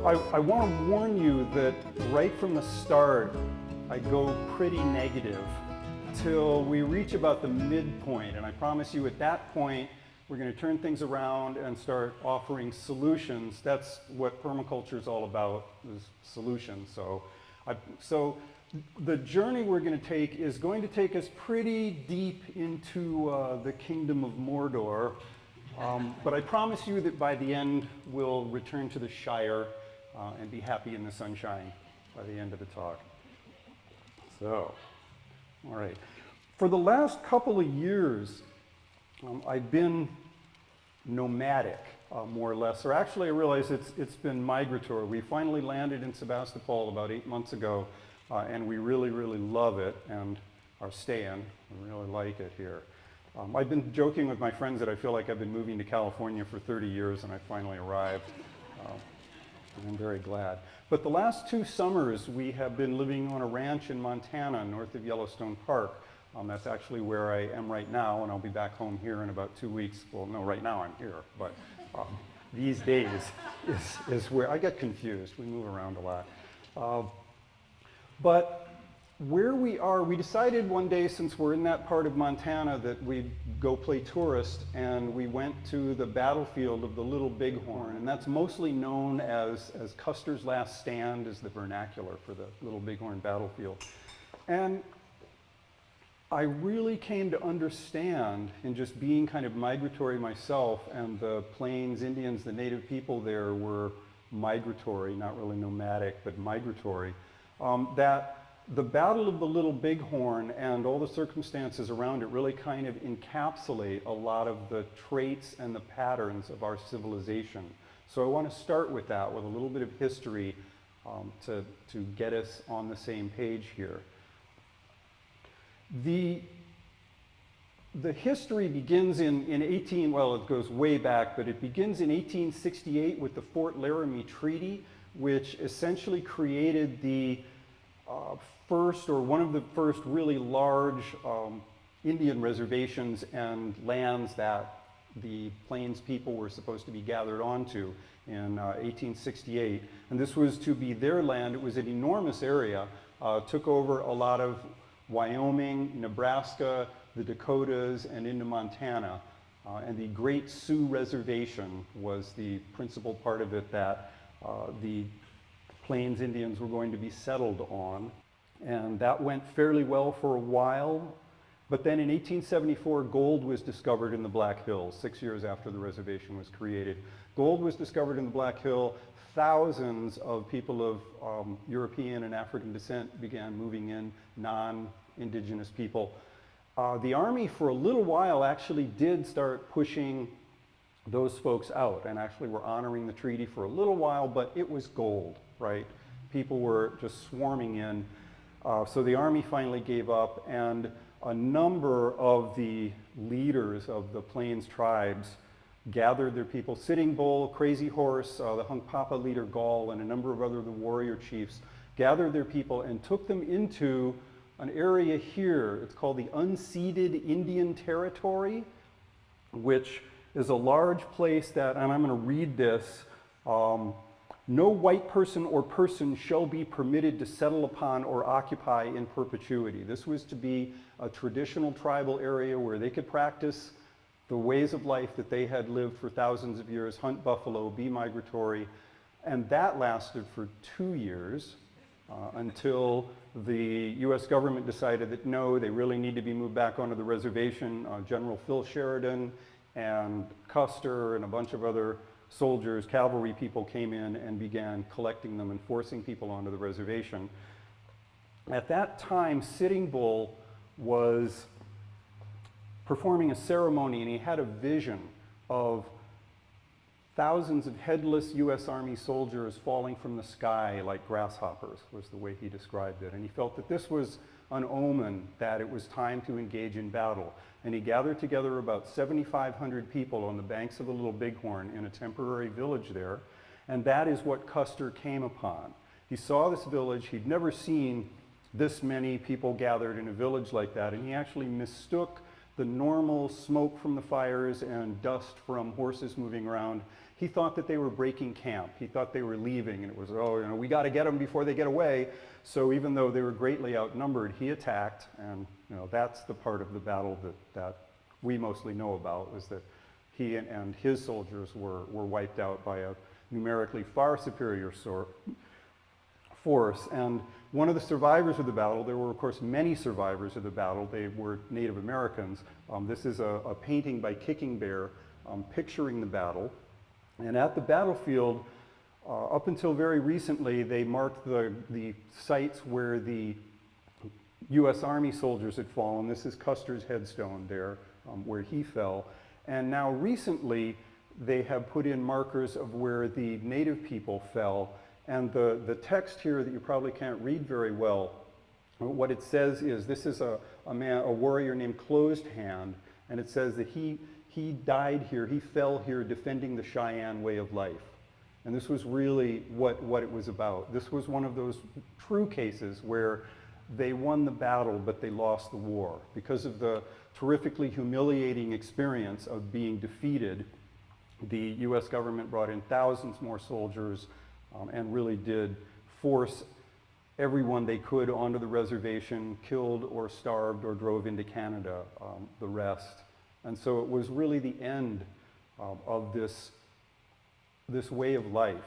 I want to warn you that right from the start, I go pretty negative till we reach about the midpoint. And I promise you at that point, we're going to turn things around and start offering solutions. That's what permaculture is all about, is solutions. So the journey we're going to take is going to take us pretty deep into the kingdom of Mordor. But I promise you that by the end, we'll return to the Shire and be happy in the sunshine by the end of the talk. So, all right. For the last couple of years, I've been nomadic, more or less. Or actually, I realize it's been migratory. We finally landed in Sebastopol about 8 months ago, and we really, really love it and are staying. We really like it here. I've been joking with my friends that I feel like I've been moving to California for 30 years and I finally arrived. And I'm very glad. But the last 2 summers we have been living on a ranch in Montana north of Yellowstone Park. That's actually where I am right now, and I'll be back home here in about 2 weeks. Well, no, right now I'm here, but these days is where I get confused. We move around a lot. But where we are, we decided one day, since we're in that part of Montana, that we'd go play tourist, and we went to the battlefield of the Little Bighorn, and that's mostly known as Custer's Last Stand, is the vernacular for the Little Bighorn battlefield. And I really came to understand, in just being kind of migratory myself, and the Plains Indians, the native people there, were migratory, not really nomadic, but migratory, that the Battle of the Little Bighorn and all the circumstances around it really kind of encapsulate a lot of the traits and the patterns of our civilization. So I want to start with that, with a little bit of history to get us on the same page here. The history begins well, it goes way back, but it begins in 1868 with the Fort Laramie Treaty, which essentially created the first, or one of the first, really large Indian reservations and lands that the Plains people were supposed to be gathered onto in 1868. And this was to be their land. It was an enormous area, took over a lot of Wyoming, Nebraska, the Dakotas, and into Montana. And the Great Sioux Reservation was the principal part of it that the Plains Indians were going to be settled on. And that went fairly well for a while. But then in 1874, gold was discovered in the Black Hills, 6 years after the reservation was created. Gold was discovered in the Black Hill. Thousands of people of European and African descent began moving in, non-indigenous people. The Army, for a little while, actually did start pushing those folks out, and actually were honoring the treaty for a little while, but it was gold, right? People were just swarming in. So the Army finally gave up, and a number of the leaders of the Plains tribes gathered their people. Sitting Bull, Crazy Horse, the Hunkpapa leader Gall, and a number of other the warrior chiefs gathered their people and took them into an area here. It's called the Unceded Indian Territory, which is a large place that, and I'm going to read this, no white person or person shall be permitted to settle upon or occupy in perpetuity. This was to be a traditional tribal area where they could practice the ways of life that they had lived for thousands of years, hunt buffalo, be migratory, and that lasted for 2 years until the US government decided that no, they really need to be moved back onto the reservation. General Phil Sheridan and Custer and a bunch of other soldiers, cavalry people came in and began collecting them and forcing people onto the reservation. At that time, Sitting Bull was performing a ceremony, and he had a vision of thousands of headless US Army soldiers falling from the sky like grasshoppers, was the way he described it. And he felt that this was an omen that it was time to engage in battle. And he gathered together about 7,500 people on the banks of the Little Bighorn in a temporary village there. And that is what Custer came upon. He saw this village. He'd never seen this many people gathered in a village like that. And he actually mistook the normal smoke from the fires and dust from horses moving around, he thought that they were breaking camp. He thought they were leaving, and it was, oh, you know, we got to get them before they get away. So even though they were greatly outnumbered, he attacked, and you know, that's the part of the battle that we mostly know about, was that he and his soldiers were wiped out by a numerically far superior force. And one of the survivors of the battle, there were of course many survivors of the battle, they were Native Americans. This is a painting by Kicking Bear picturing the battle. And at the battlefield, up until very recently, they marked the sites where the US Army soldiers had fallen. This is Custer's headstone there, where he fell. And now recently, they have put in markers of where the Native people fell. And the text here that you probably can't read very well, what it says is, this is a warrior named Closed Hand, and it says that he died here, he fell here defending the Cheyenne way of life. And this was really what it was about. This was one of those true cases where they won the battle, but they lost the war. Because of the terrifically humiliating experience of being defeated, the US government brought in thousands more soldiers and really did force everyone they could onto the reservation, killed or starved or drove into Canada, the rest. And so it was really the end of this way of life.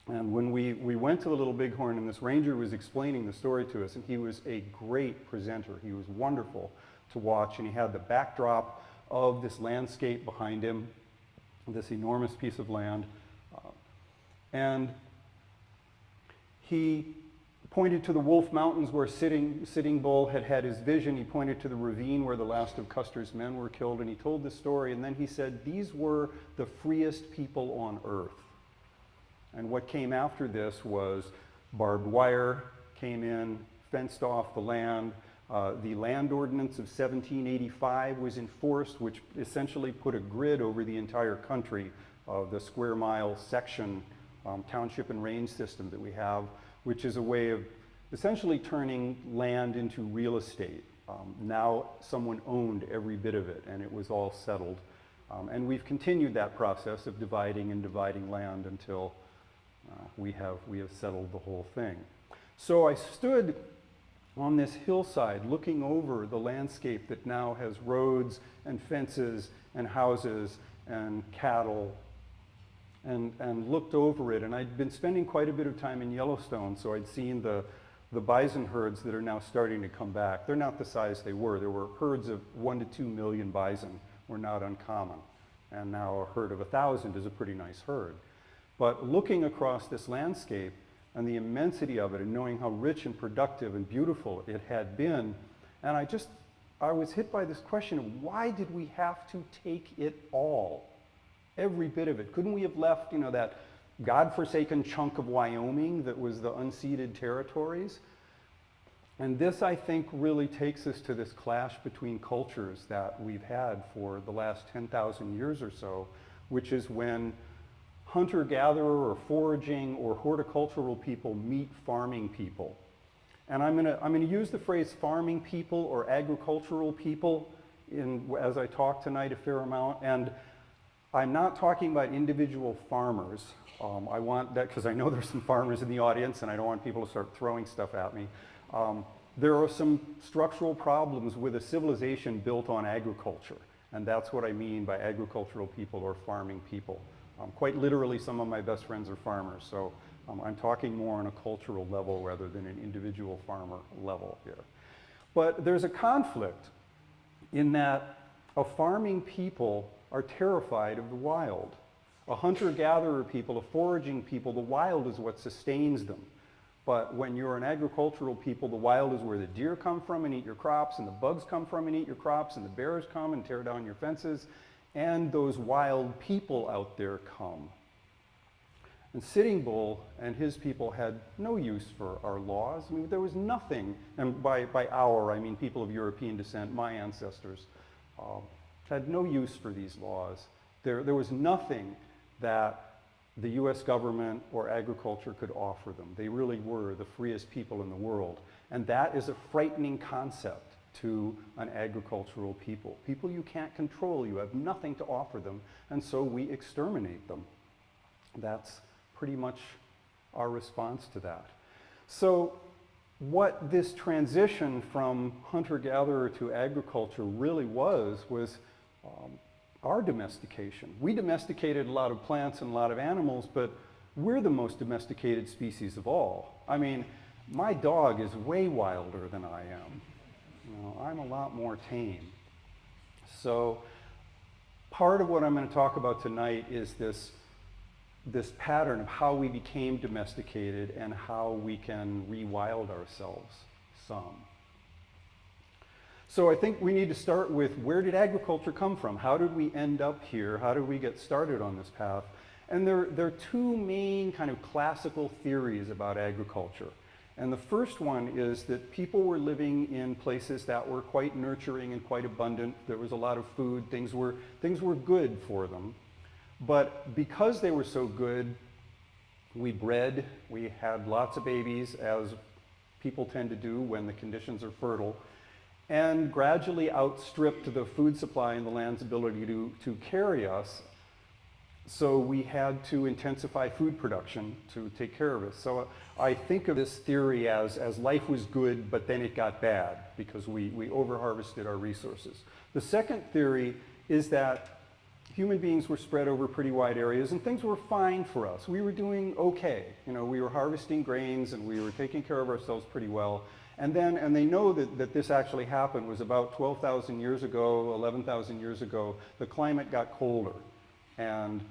And when we went to the Little Bighorn, and this ranger was explaining the story to us, and he was a great presenter. He was wonderful to watch, and he had the backdrop of this landscape behind him, this enormous piece of land. And he pointed to the Wolf Mountains where Sitting Bull had had his vision. He pointed to the ravine where the last of Custer's men were killed, and he told the story. And then he said, these were the freest people on earth. And what came after this was barbed wire came in, fenced off the land. The land ordinance of 1785 was enforced, which essentially put a grid over the entire country, the square mile section, township and range system that we have, which is a way of essentially turning land into real estate. Now someone owned every bit of it, and it was all settled. And we've continued that process of dividing and dividing land until we have settled the whole thing. So I stood on this hillside looking over the landscape that now has roads and fences and houses and cattle, and looked over it. And I'd been spending quite a bit of time in Yellowstone, so I'd seen the bison herds that are now starting to come back. They're not the size they were. There were herds of 1 to 2 million bison were not uncommon. And now a herd of 1,000 is a pretty nice herd. But looking across this landscape and the immensity of it, and knowing how rich and productive and beautiful it had been, and I was hit by this question of, why did we have to take it all? Every bit of it. Couldn't we have left, you know, that godforsaken chunk of Wyoming that was the unceded territories? And this, I think, really takes us to this clash between cultures that we've had for the last 10,000 years or so, which is when hunter-gatherer or foraging or horticultural people meet farming people. And I'm gonna use the phrase farming people or agricultural people as I talk tonight a fair amount. And I'm not talking about individual farmers. I want that, because I know there's some farmers in the audience and I don't want people to start throwing stuff at me. There are some structural problems with a civilization built on agriculture, and that's what I mean by agricultural people or farming people. Quite literally, some of my best friends are farmers, so I'm talking more on a cultural level rather than an individual farmer level here. But there's a conflict in that a farming people are terrified of the wild. A hunter-gatherer people, a foraging people, the wild is what sustains them. But when you're an agricultural people, the wild is where the deer come from and eat your crops, and the bugs come from and eat your crops, and the bears come and tear down your fences, and those wild people out there come. And Sitting Bull and his people had no use for our laws. I mean, there was nothing, and by our, I mean people of European descent, my ancestors, had no use for these laws. There was nothing that the US government or agriculture could offer them. They really were the freest people in the world. And that is a frightening concept. to an agricultural people. People you can't control, you have nothing to offer them, and so we exterminate them. That's pretty much our response to that. So what this transition from hunter-gatherer to agriculture really was our domestication. We domesticated a lot of plants and a lot of animals, but we're the most domesticated species of all. I mean, my dog is way wilder than I am. You know, I'm a lot more tame. So part of what I'm going to talk about tonight is this pattern of how we became domesticated and how we can rewild ourselves some. So I think we need to start with, where did agriculture come from? How did we end up here? How did we get started on this path? And there are two main kind of classical theories about agriculture. And the first one is that people were living in places that were quite nurturing and quite abundant. There was a lot of food. Things were good for them. But because they were so good, we bred, we had lots of babies, as people tend to do when the conditions are fertile, and gradually outstripped the food supply and the land's ability to carry us. So we had to intensify food production to take care of us. So I think of this theory as life was good, but then it got bad because we over-harvested our resources. The second theory is that human beings were spread over pretty wide areas and things were fine for us. We were doing okay. You know, we were harvesting grains and we were taking care of ourselves pretty well. And they know that this actually happened was about 12,000 years ago, 11,000 years ago, the climate got colder and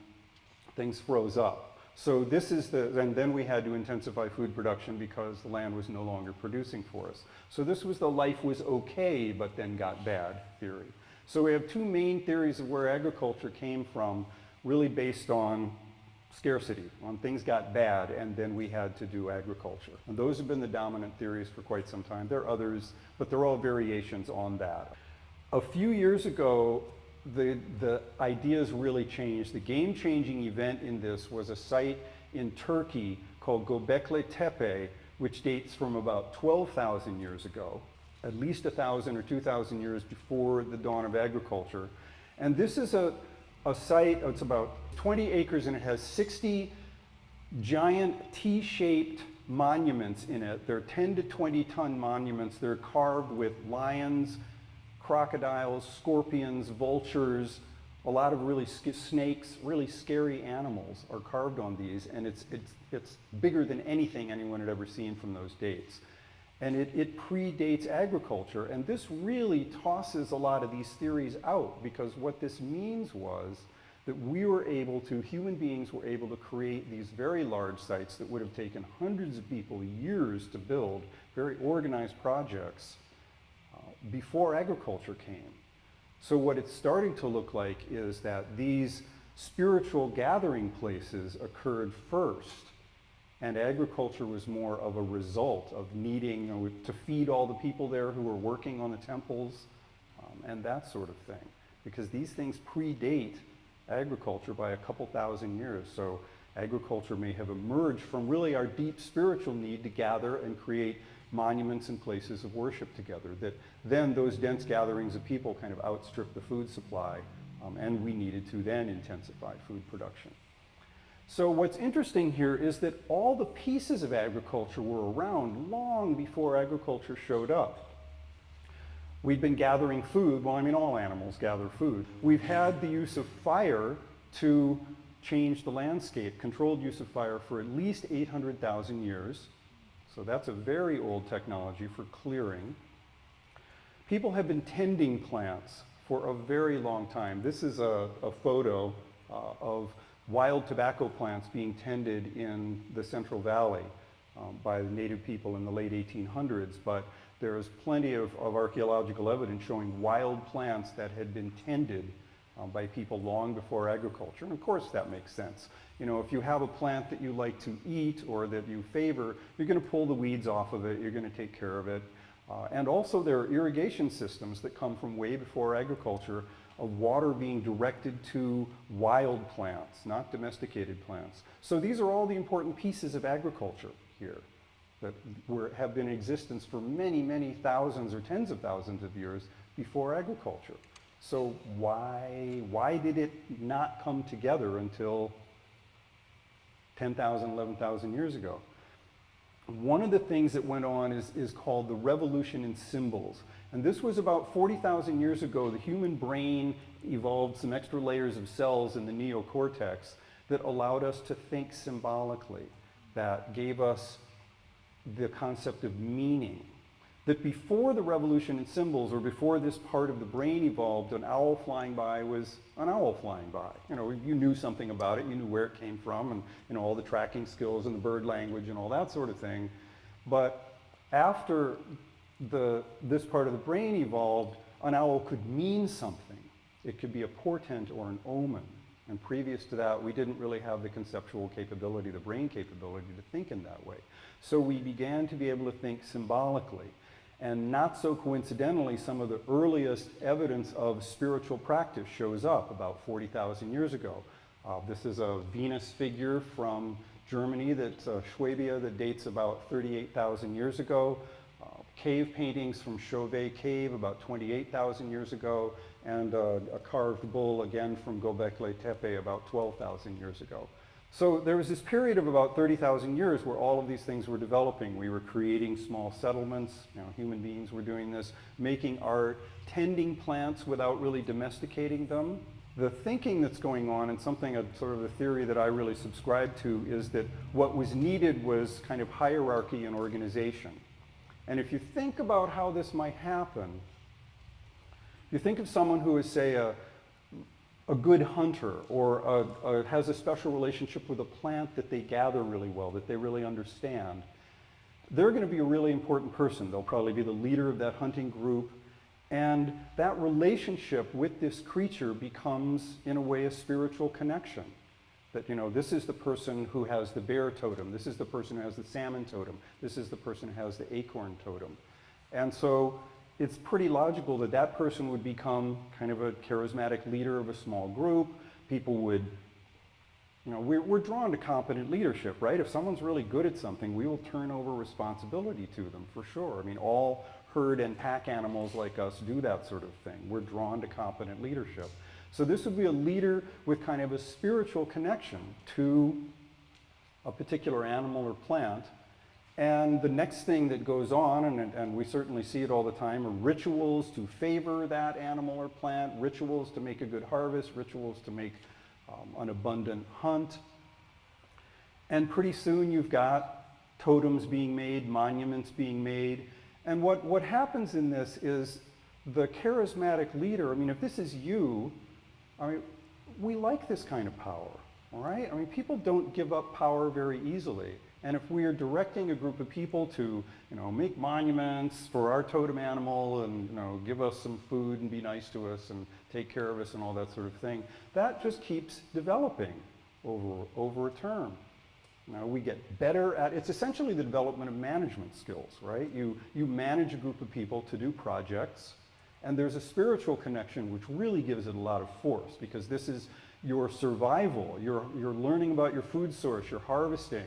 things froze up. So this is and then we had to intensify food production because the land was no longer producing for us. So this was the life was okay, but then got bad theory. So we have two main theories of where agriculture came from, really based on scarcity, when things got bad and then we had to do agriculture. And those have been the dominant theories for quite some time. There are others, but they're all variations on that. A few years ago, the ideas really changed. The game-changing event in this was a site in Turkey called Göbekli Tepe, which dates from about 12,000 years ago, at least 1,000 or 2,000 years before the dawn of agriculture. And this is a site, it's about 20 acres and it has 60 giant T-shaped monuments in it. They're 10 to 20 ton monuments. They're carved with lions, crocodiles, scorpions, vultures, a lot of really snakes, really scary animals are carved on these, and it's bigger than anything anyone had ever seen from those dates. And it predates agriculture, and this really tosses a lot of these theories out, because what this means was that human beings were able to create these very large sites that would have taken hundreds of people years to build, very organized projects, before agriculture came. So what it's starting to look like is that these spiritual gathering places occurred first, and agriculture was more of a result of needing to feed all the people there who were working on the temples, and that sort of thing. Because these things predate agriculture by a couple thousand years. So agriculture may have emerged from really our deep spiritual need to gather and create monuments and places of worship together, that then those dense gatherings of people kind of outstripped the food supply, and we needed to then intensify food production. So what's interesting here is that all the pieces of agriculture were around long before agriculture showed up. We'd been gathering food, well, I mean, all animals gather food. We've had the use of fire to change the landscape, controlled use of fire for at least 800,000 years. So that's a very old technology for clearing. People have been tending plants for a very long time. This is a photo of wild tobacco plants being tended in the Central Valley by the native people in the late 1800s, but there is plenty of archaeological evidence showing wild plants that had been tended by people long before agriculture. And of course that makes sense. You know, if you have a plant that you like to eat or that you favor, you're going to pull the weeds off of it, you're going to take care of it. And also there are irrigation systems that come from way before agriculture, of water being directed to wild plants, not domesticated plants. So these are all the important pieces of agriculture here. that have been in existence for many, many thousands or tens of thousands of years before agriculture. So why did it not come together until 10,000, 11,000 years ago? One of the things that went on is called the revolution in symbols. And this was about 40,000 years ago. The human brain evolved some extra layers of cells in the neocortex that allowed us to think symbolically, that gave us the concept of meaning. That before the revolution in symbols, or before this part of the brain evolved, an owl flying by was an owl flying by. You knew something about it, you knew where it came from, and all the tracking skills and the bird language and all that sort of thing. But after this part of the brain evolved, an owl could mean something. It could be a portent or an omen. And previous to that, we didn't really have the conceptual capability, the brain capability to think in that way. So we began to be able to think symbolically. And not so coincidentally, some of the earliest evidence of spiritual practice shows up about 40,000 years ago. This is a Venus figure from Germany, that's Schwabia, that dates about 38,000 years ago. Cave paintings from Chauvet Cave about 28,000 years ago, and a carved bull again from Göbekli Tepe about 12,000 years ago. So there was this period of about 30,000 years where all of these things were developing. We were creating small settlements, human beings were doing this, making art, tending plants without really domesticating them. The thinking that's going on, and something, sort of a theory that I really subscribe to, is that what was needed was kind of hierarchy and organization. And if you think about how this might happen, you think of someone who is, say, a good hunter, or has a special relationship with a plant that they gather really well, that they really understand. They're going to be a really important person. They'll probably be the leader of that hunting group. And that relationship with this creature becomes, in a way, a spiritual connection. That, this is the person who has the bear totem. This is the person who has the salmon totem. This is the person who has the acorn totem. And so it's pretty logical that that person would become kind of a charismatic leader of a small group. People would, we're drawn to competent leadership, right? If someone's really good at something, we will turn over responsibility to them, for sure. I mean, all herd and pack animals like us do that sort of thing. We're drawn to competent leadership. So this would be a leader with kind of a spiritual connection to a particular animal or plant. And the next thing that goes on, and we certainly see it all the time, are rituals to favor that animal or plant, rituals to make a good harvest, rituals to make an abundant hunt. And pretty soon you've got totems being made, monuments being made. And what happens in this is the charismatic leader, if this is you, we like this kind of power, all right? People don't give up power very easily. And if we are directing a group of people to, make monuments for our totem animal and, give us some food and be nice to us and take care of us and all that sort of thing, that just keeps developing over a term. We get better at, it's essentially the development of management skills, right? You manage a group of people to do projects, and there's a spiritual connection which really gives it a lot of force, because this is your survival. You're learning about your food source, you're harvesting.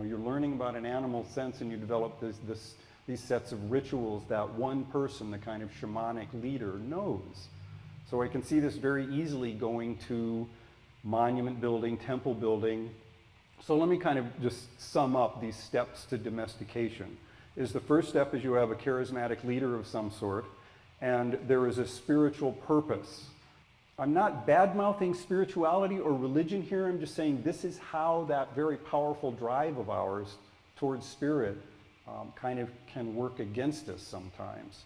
You're learning about an animal sense, and you develop these sets of rituals that one person, the kind of shamanic leader, knows. So I can see this very easily going to monument building, temple building. So let me kind of just sum up these steps to domestication. The first step is you have a charismatic leader of some sort, and there is a spiritual purpose. I'm not bad-mouthing spirituality or religion here. I'm just saying this is how that very powerful drive of ours towards spirit kind of can work against us sometimes.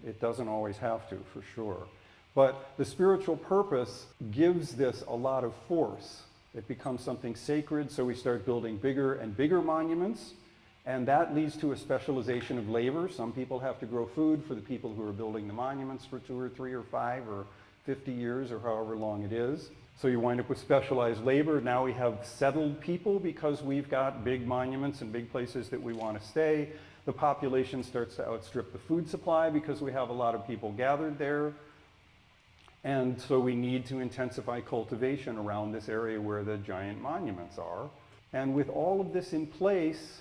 It doesn't always have to, for sure. But the spiritual purpose gives this a lot of force. It becomes something sacred, so we start building bigger and bigger monuments, and that leads to a specialization of labor. Some people have to grow food for the people who are building the monuments for 2 or 3 or 5 or 50 years or however long it is. So you wind up with specialized labor. Now we have settled people because we've got big monuments and big places that we want to stay. The population starts to outstrip the food supply because we have a lot of people gathered there. And so we need to intensify cultivation around this area where the giant monuments are. And with all of this in place,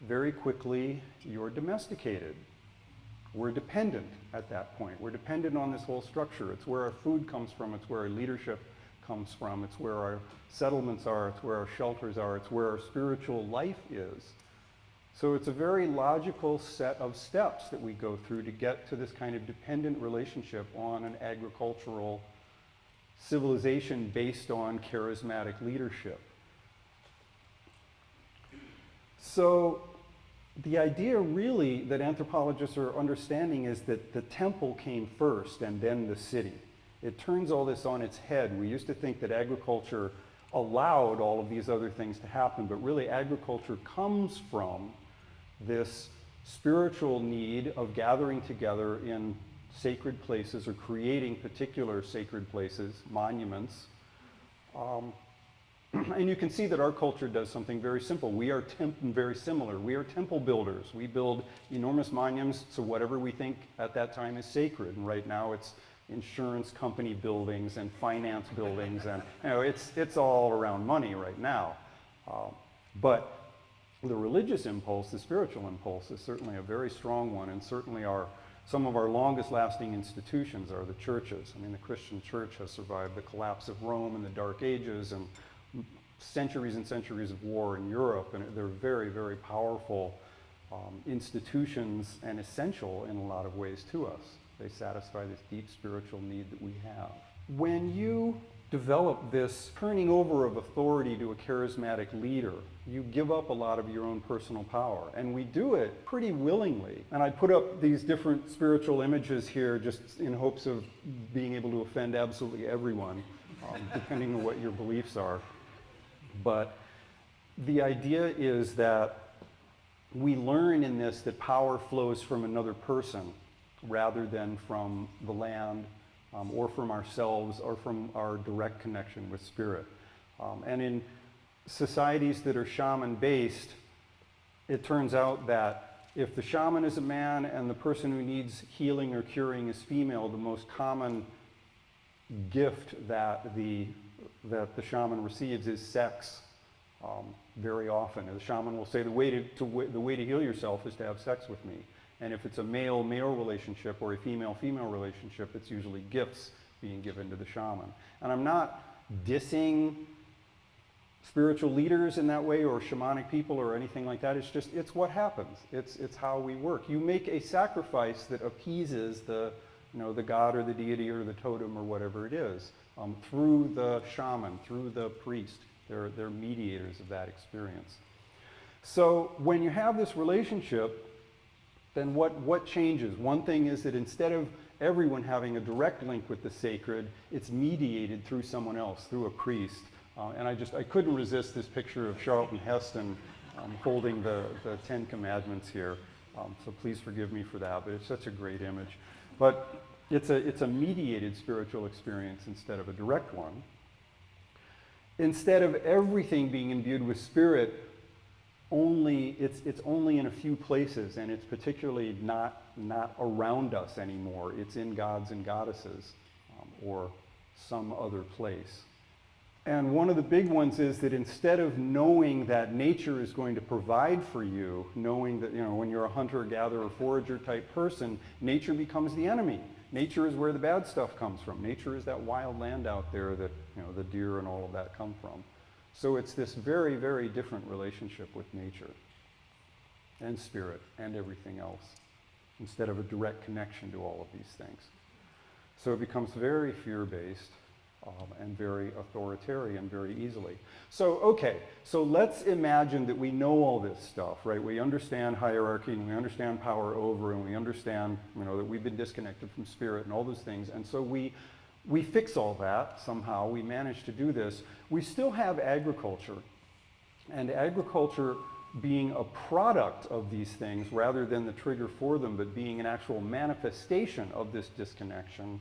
very quickly you're domesticated. We're dependent at that point. We're dependent on this whole structure. It's where our food comes from, it's where our leadership comes from, it's where our settlements are, it's where our shelters are, it's where our spiritual life is. So it's a very logical set of steps that we go through to get to this kind of dependent relationship on an agricultural civilization based on charismatic leadership. So the idea really that anthropologists are understanding is that the temple came first and then the city. It turns all this on its head. We used to think that agriculture allowed all of these other things to happen, but really agriculture comes from this spiritual need of gathering together in sacred places or creating particular sacred places, monuments. And you can see that our culture does something very simple. We are very similar. We are temple builders. We build enormous monuments to whatever we think at that time is sacred. And right now it's insurance company buildings and finance buildings, and it's all around money right now. But the religious impulse, the spiritual impulse, is certainly a very strong one, and certainly some of our longest lasting institutions are the churches. I mean, the Christian church has survived the collapse of Rome in the Dark Ages and centuries and centuries of war in Europe, and they're very, very powerful institutions and essential in a lot of ways to us. They satisfy this deep spiritual need that we have. When you develop this turning over of authority to a charismatic leader, you give up a lot of your own personal power. And we do it pretty willingly. And I put up these different spiritual images here just in hopes of being able to offend absolutely everyone, depending on what your beliefs are. But the idea is that we learn in this that power flows from another person rather than from the land or from ourselves or from our direct connection with spirit. And in societies that are shaman-based, it turns out that if the shaman is a man and the person who needs healing or curing is female, the most common gift that the shaman receives is sex. Very often, the shaman will say the way to heal yourself is to have sex with me. And if it's a male-male relationship or a female-female relationship, it's usually gifts being given to the shaman. And I'm not dissing spiritual leaders in that way or shamanic people or anything like that. It's what happens. It's how we work. You make a sacrifice that appeases the god or the deity or the totem or whatever it is through the shaman, through the priest. They're mediators of that experience. So when you have this relationship, then what changes? One thing is that instead of everyone having a direct link with the sacred, it's mediated through someone else, through a priest. And I couldn't resist this picture of Charlton Heston holding the Ten Commandments here. So please forgive me for that, but it's such a great image. But it's a mediated spiritual experience instead of a direct one. Instead of everything being imbued with spirit, it's only in a few places, and it's particularly not around us anymore. It's in gods and goddesses or some other place. And one of the big ones is that instead of knowing that nature is going to provide for you, knowing that when you're a hunter, gatherer, forager type person, nature becomes the enemy. Nature is where the bad stuff comes from. Nature is that wild land out there that the deer and all of that come from. So it's this very, very different relationship with nature and spirit and everything else, instead of a direct connection to all of these things. So it becomes very fear-based and very authoritarian very easily. So let's imagine that we know all this stuff, right? We understand hierarchy and we understand power over, and we understand that we've been disconnected from spirit and all those things. And so we fix all that somehow. We manage to do this. We still have agriculture, and agriculture being a product of these things rather than the trigger for them, but being an actual manifestation of this disconnection.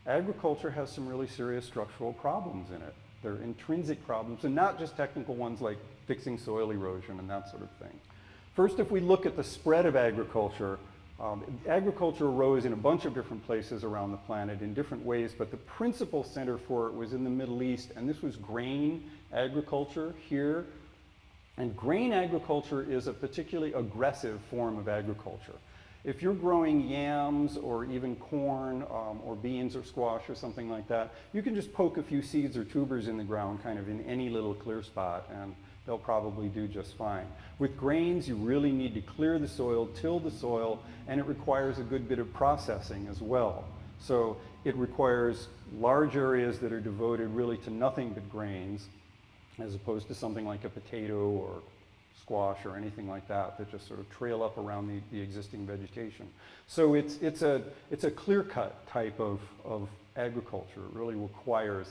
Agriculture has some really serious structural problems in it. They're intrinsic problems, and not just technical ones like fixing soil erosion and that sort of thing. First, if we look at the spread of agriculture, agriculture arose in a bunch of different places around the planet in different ways, but the principal center for it was in the Middle East, and this was grain agriculture here. And grain agriculture is a particularly aggressive form of agriculture. If you're growing yams or even corn or beans or squash or something like that, you can just poke a few seeds or tubers in the ground kind of in any little clear spot and they'll probably do just fine. With grains, you really need to clear the soil, till the soil, and it requires a good bit of processing as well. So it requires large areas that are devoted really to nothing but grains, as opposed to something like a potato or squash or anything like that that just sort of trail up around the existing vegetation. So it's a clear-cut type of agriculture. It really requires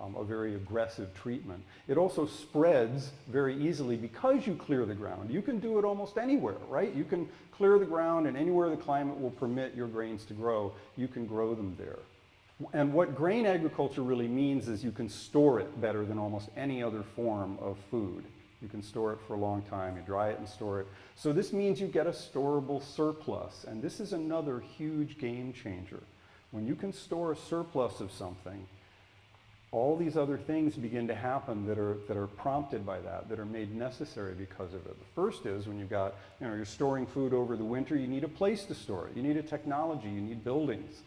a very aggressive treatment. It also spreads very easily because you clear the ground. You can do it almost anywhere, right? You can clear the ground, and anywhere the climate will permit your grains to grow, you can grow them there. And what grain agriculture really means is you can store it better than almost any other form of food. You can store it for a long time, you dry it and store it. So this means you get a storable surplus, and this is another huge game changer. When you can store a surplus of something, all these other things begin to happen that are prompted by that are made necessary because of it. The first is when you're storing food over the winter, you need a place to store it. You need a technology, you need buildings.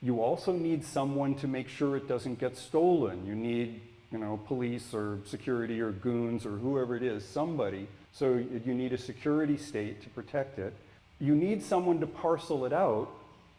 You also need someone to make sure it doesn't get stolen. You need, police or security or goons or whoever it is, somebody. So you need a security state to protect it. You need someone to parcel it out,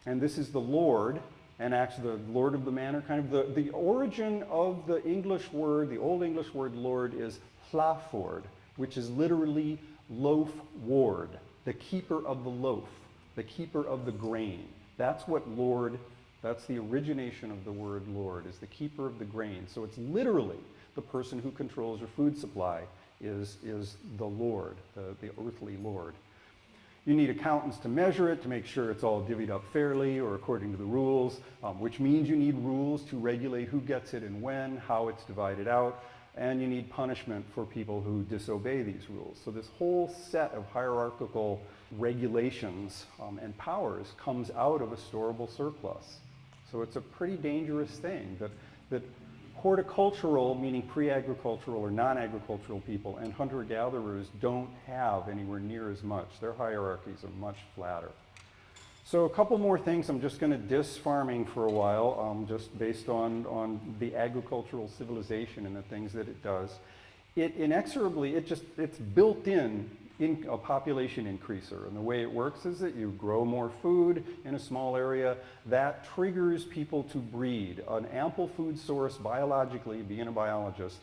and this is the Lord, and actually the Lord of the manor, kind of the origin of the English word, the Old English word Lord is llaford, which is literally loaf ward, the keeper of the loaf, the keeper of the grain. That's what Lord, that's the origination of the word Lord, is the keeper of the grain. So it's literally the person who controls your food supply is the Lord, the earthly Lord. You need accountants to measure it, to make sure it's all divvied up fairly or according to the rules, which means you need rules to regulate who gets it and when, how it's divided out, and you need punishment for people who disobey these rules. So this whole set of hierarchical regulations and powers comes out of a storable surplus. So it's a pretty dangerous thing that horticultural, meaning pre-agricultural or non-agricultural people, and hunter-gatherers don't have anywhere near as much. Their hierarchies are much flatter. So a couple more things. I'm just going to diss farming for a while, just based on the agricultural civilization and the things that it does. It inexorably, it's built in a population increaser. And the way it works is that you grow more food in a small area. That triggers people to breed. An ample food source, biologically, being a biologist,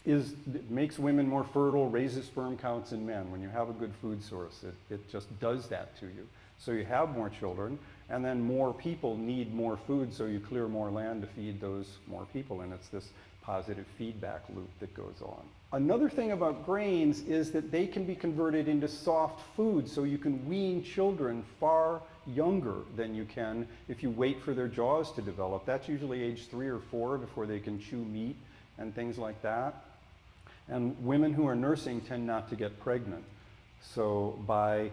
it makes women more fertile, raises sperm counts in men. When you have a good food source, it just does that to you. So you have more children, and then more people need more food, so you clear more land to feed those more people, and it's this positive feedback loop that goes on. Another thing about grains is that they can be converted into soft food, so you can wean children far younger than you can if you wait for their jaws to develop. That's usually age 3 or 4 before they can chew meat and things like that. And women who are nursing tend not to get pregnant. So by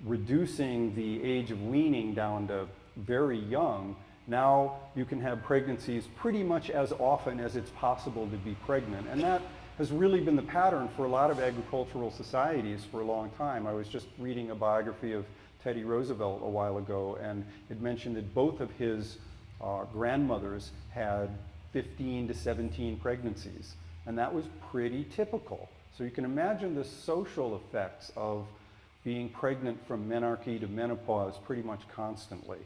reducing the age of weaning down to very young, now you can have pregnancies pretty much as often as it's possible to be pregnant. And that has really been the pattern for a lot of agricultural societies for a long time. I was just reading a biography of Teddy Roosevelt a while ago, and it mentioned that both of his grandmothers had 15 to 17 pregnancies. And that was pretty typical. So you can imagine the social effects of being pregnant from menarche to menopause pretty much constantly.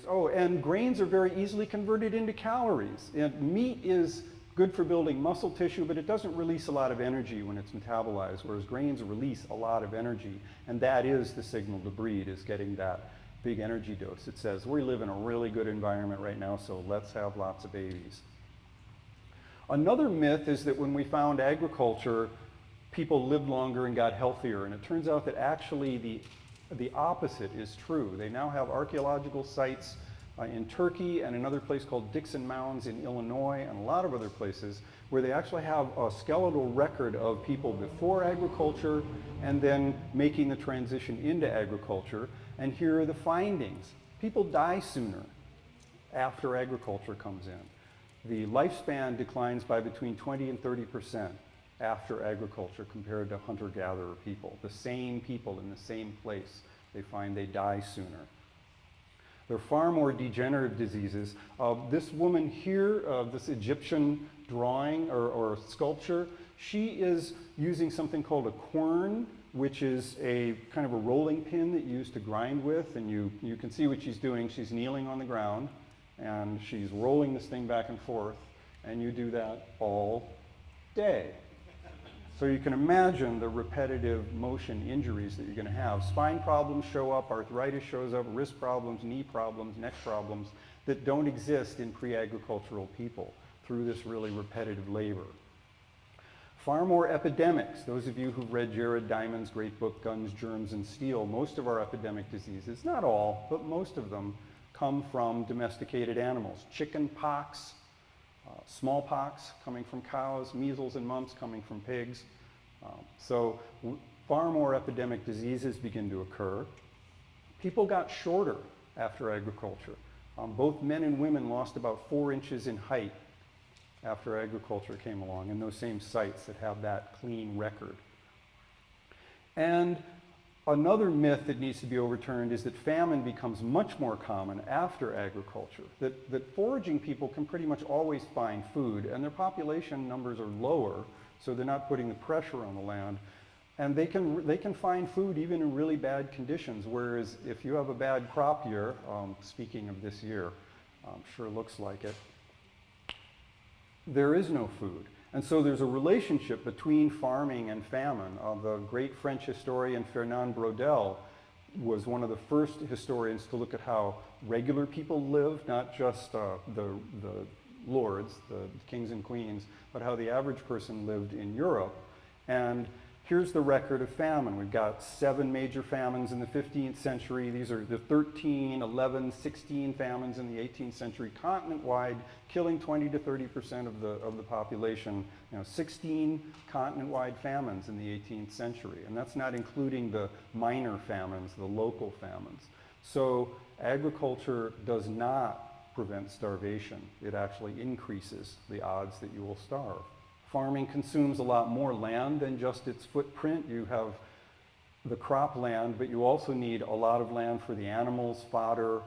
Oh, and grains are very easily converted into calories. And meat is good for building muscle tissue, but it doesn't release a lot of energy when it's metabolized, whereas grains release a lot of energy. And that is the signal to breed, is getting that big energy dose. It says, we live in a really good environment right now, so let's have lots of babies. Another myth is that when we found agriculture, people lived longer and got healthier, and it turns out that actually the opposite is true. They now have archaeological sites in Turkey and another place called Dixon Mounds in Illinois and a lot of other places where they actually have a skeletal record of people before agriculture and then making the transition into agriculture. And here are the findings. People die sooner after agriculture comes in. The lifespan declines by between 20 and 30%. after agriculture compared to hunter-gatherer people. The same people in the same place, they find they die sooner. There are far more degenerative diseases. This woman here, this Egyptian drawing or sculpture, she is using something called a quern, which is a kind of a rolling pin that you use to grind with, and you can see what she's doing. She's kneeling on the ground, and she's rolling this thing back and forth, and you do that all day. So you can imagine the repetitive motion injuries that you're going to have. Spine problems show up, arthritis shows up, wrist problems, knee problems, neck problems that don't exist in pre-agricultural people through this really repetitive labor. Far more epidemics. Those of you who've read Jared Diamond's great book, Guns, Germs, and Steel, most of our epidemic diseases, not all, but most of them, come from domesticated animals. Chicken pox, smallpox coming from cows, measles and mumps coming from pigs. So far more epidemic diseases begin to occur. People got shorter after agriculture. Both men and women lost about 4 inches in height after agriculture came along in those same sites that have that clean record. And another myth that needs to be overturned is that famine becomes much more common after agriculture, that foraging people can pretty much always find food, and their population numbers are lower, so they're not putting the pressure on the land, and they can find food even in really bad conditions, whereas if you have a bad crop year, speaking of this year, sure looks like it, there is no food. And so there's a relationship between farming and famine. The great French historian Fernand Braudel was one of the first historians to look at how regular people lived, not just the lords, the kings and queens, but how the average person lived in Europe. And here's the record of famine. We've got 7 major famines in the 15th century. These are the 13, 11, 16 famines in the 18th century, continent-wide, killing 20 to 30% of the population. 16 continent-wide famines in the 18th century, and that's not including the minor famines, the local famines. So agriculture does not prevent starvation. It actually increases the odds that you will starve. Farming consumes a lot more land than just its footprint. You have the crop land, but you also need a lot of land for the animals, fodder,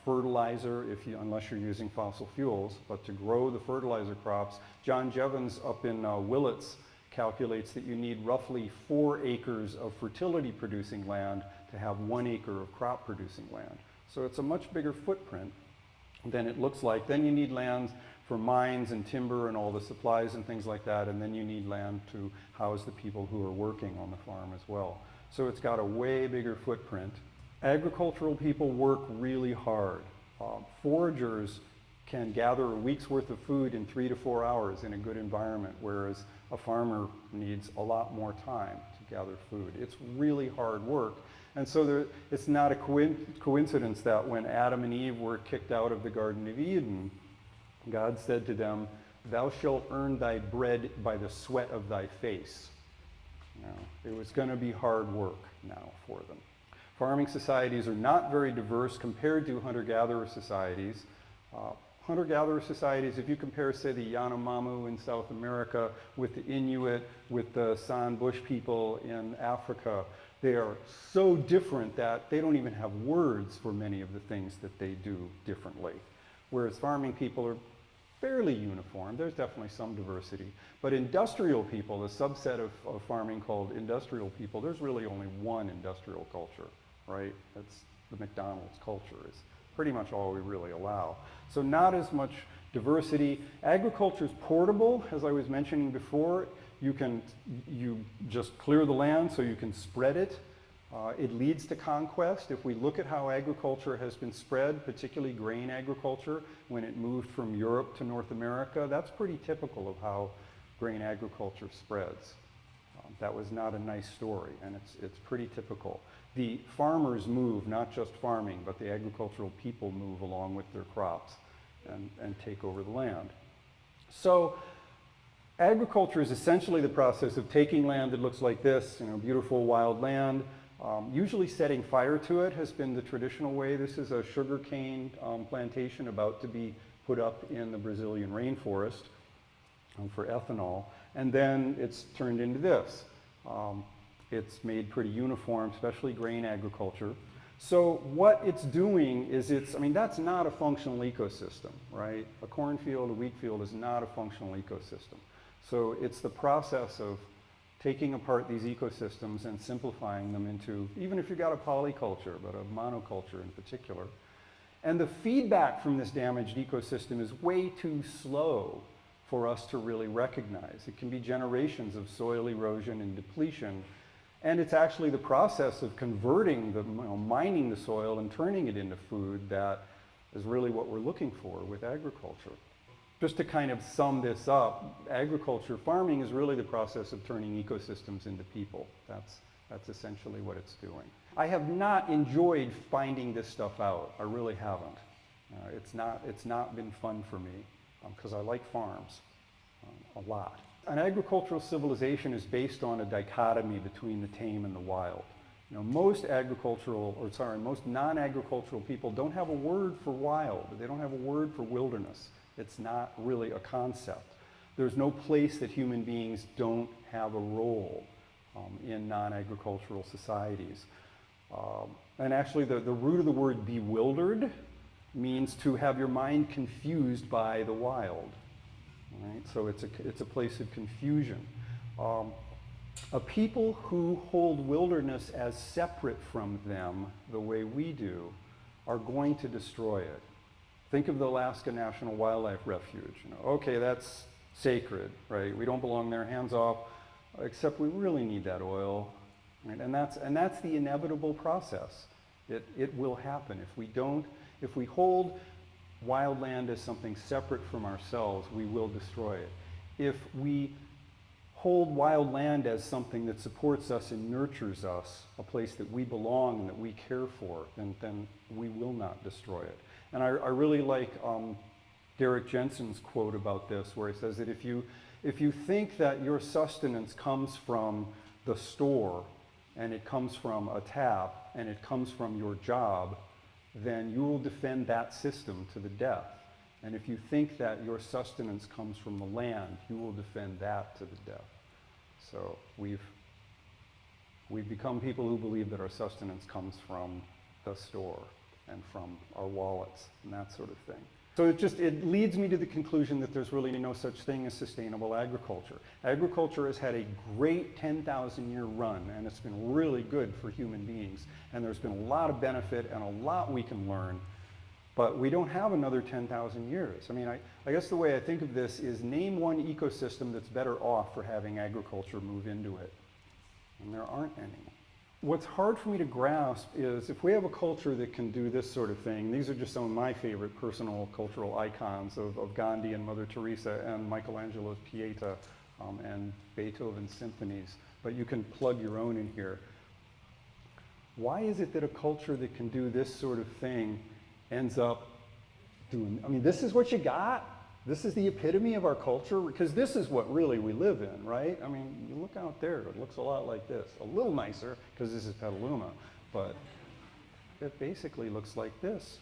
fertilizer, unless you're using fossil fuels. But to grow the fertilizer crops, John Jevons up in Willits calculates that you need roughly 4 acres of fertility-producing land to have 1 acre of crop-producing land. So it's a much bigger footprint than it looks like. Then you need land for mines and timber and all the supplies and things like that, and then you need land to house the people who are working on the farm as well. So it's got a way bigger footprint. Agricultural people work really hard. Foragers can gather a week's worth of food in 3 to 4 hours in a good environment, whereas a farmer needs a lot more time to gather food. It's really hard work. And so it's not a coincidence that when Adam and Eve were kicked out of the Garden of Eden, God said to them, "Thou shalt earn thy bread by the sweat of thy face." It was going to be hard work now for them. Farming societies are not very diverse compared to hunter-gatherer societies. Hunter-gatherer societies, if you compare, say, the Yanomamo in South America with the Inuit, with the San Bush people in Africa, they are so different that they don't even have words for many of the things that they do differently. Whereas farming people are fairly uniform. There's definitely some diversity. But industrial people, the subset of farming called industrial people, there's really only one industrial culture, right? That's the McDonald's culture is pretty much all we really allow. So not as much diversity. Agriculture is portable, as I was mentioning before. You just clear the land so you can spread it. It leads to conquest. If we look at how agriculture has been spread, particularly grain agriculture, when it moved from Europe to North America, that's pretty typical of how grain agriculture spreads. That was not a nice story, and it's pretty typical. The farmers move, not just farming, but the agricultural people move along with their crops and take over the land. So agriculture is essentially the process of taking land that looks like this, beautiful wild land. Usually setting fire to it has been the traditional way. This is a sugarcane plantation about to be put up in the Brazilian rainforest. for ethanol, and then it's turned into this. It's made pretty uniform, especially grain agriculture. So what it's doing is that's not a functional ecosystem, right? A cornfield, a wheat field is not a functional ecosystem. So it's the process of taking apart these ecosystems and simplifying them into, even if you've got a polyculture, but a monoculture in particular. And the feedback from this damaged ecosystem is way too slow for us to really recognize. It can be generations of soil erosion and depletion. And it's actually the process of converting, mining the soil and turning it into food that is really what we're looking for with agriculture. Just to kind of sum this up, agriculture, farming is really the process of turning ecosystems into people. That's essentially what it's doing. I have not enjoyed finding this stuff out. I really haven't. It's not been fun for me because I like farms a lot. An agricultural civilization is based on a dichotomy between the tame and the wild. Most non-agricultural people don't have a word for wild. They don't have a word for wilderness. It's not really a concept. There's no place that human beings don't have a role in non-agricultural societies. And actually the root of the word bewildered means to have your mind confused by the wild. Right? So it's a place of confusion. A people who hold wilderness as separate from them the way we do are going to destroy it. Think of the Alaska National Wildlife Refuge. Okay, that's sacred, right? We don't belong there, hands off, except we really need that oil. Right? And that's the inevitable process. It will happen. If we hold wild land as something separate from ourselves, we will destroy it. If we hold wild land as something that supports us and nurtures us, a place that we belong and that we care for, then we will not destroy it. And I really like Derek Jensen's quote about this, where he says that if you think that your sustenance comes from the store, and it comes from a tap, and it comes from your job, then you will defend that system to the death. And if you think that your sustenance comes from the land, you will defend that to the death. So we've become people who believe that our sustenance comes from the store and from our wallets and that sort of thing. So it leads me to the conclusion that there's really no such thing as sustainable agriculture. Agriculture has had a great 10,000-year run, and it's been really good for human beings. And there's been a lot of benefit and a lot we can learn, but we don't have another 10,000 years. I guess the way I think of this is name one ecosystem that's better off for having agriculture move into it. And there aren't any. What's hard for me to grasp is if we have a culture that can do this sort of thing, these are just some of my favorite personal cultural icons of Gandhi and Mother Teresa and Michelangelo's Pieta and Beethoven's symphonies, but you can plug your own in here. Why is it that a culture that can do this sort of thing ends up doing, this is what you got? This is the epitome of our culture? Because this is what really we live in, right? You look out there, it looks a lot like this. A little nicer, because this is Petaluma, but it basically looks like this.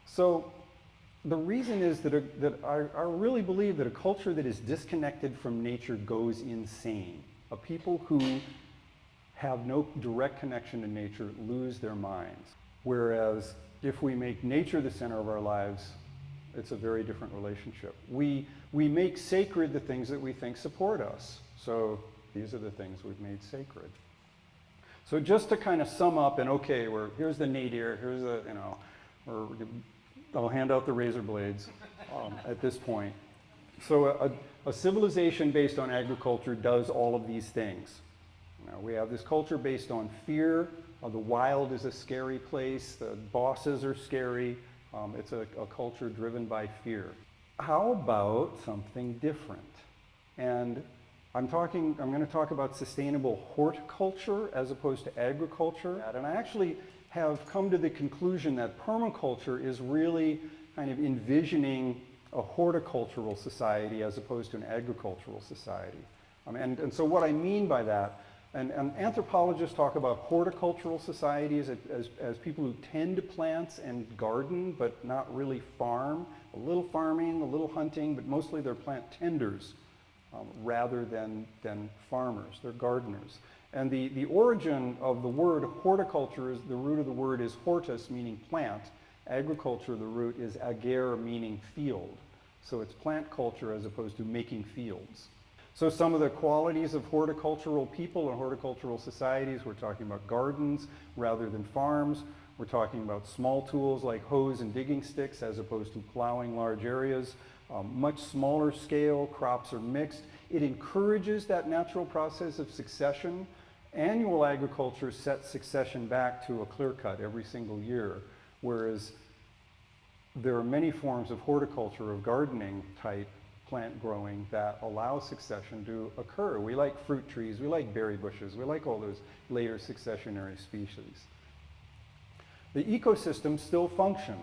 So the reason is that I really believe that a culture that is disconnected from nature goes insane. A people who have no direct connection to nature lose their minds. Whereas if we make nature the center of our lives, it's a very different relationship. We make sacred the things that we think support us. So these are the things we've made sacred. So just to kind of sum up, and okay, here's the nadir, here's the, I'll hand out the razor blades at this point. So a civilization based on agriculture does all of these things. We have this culture based on fear. The wild is a scary place. The bosses are scary. It's a culture driven by fear. How about something different? And I'm going to talk about sustainable horticulture as opposed to agriculture. And I actually have come to the conclusion that permaculture is really kind of envisioning a horticultural society as opposed to an agricultural society. And so what I mean by that, and anthropologists talk about horticultural societies as people who tend to plants and garden, but not really farm. A little farming, a little hunting, but mostly they're plant tenders. rather than farmers. They're gardeners. And the origin of the word horticulture is, the root of the word is hortus, meaning plant. Agriculture, the root is ager, meaning field. So it's plant culture as opposed to making fields. So some of the qualities of horticultural people and horticultural societies, we're talking about gardens rather than farms. We're talking about small tools like hoes and digging sticks as opposed to plowing large areas. Much smaller scale, crops are mixed. It encourages that natural process of succession. Annual agriculture sets succession back to a clear cut every single year, whereas there are many forms of horticulture, of gardening type plant growing that allow succession to occur. We like fruit trees, we like berry bushes, we like all those later successionary species. The ecosystems still function.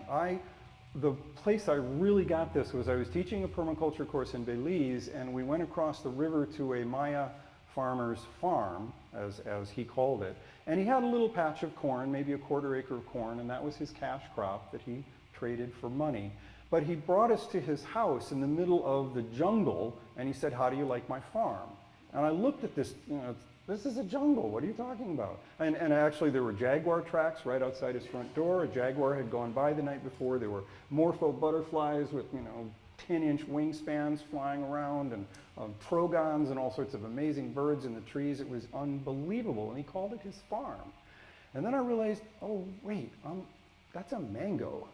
The place I really got this was I was teaching a permaculture course in Belize, and we went across the river to a Maya farmer's farm, as he called it, and he had a little patch of corn, maybe a quarter acre of corn, and that was his cash crop that he traded for money. But he brought us to his house in the middle of the jungle, and he said, "How do you like my farm?" And I looked at this, this is a jungle, what are you talking about? And actually there were jaguar tracks right outside his front door. A jaguar had gone by the night before. There were morpho butterflies with 10-inch wingspans flying around, and trogons and all sorts of amazing birds in the trees. It was unbelievable, and he called it his farm. And then I realized, oh wait, that's a mango.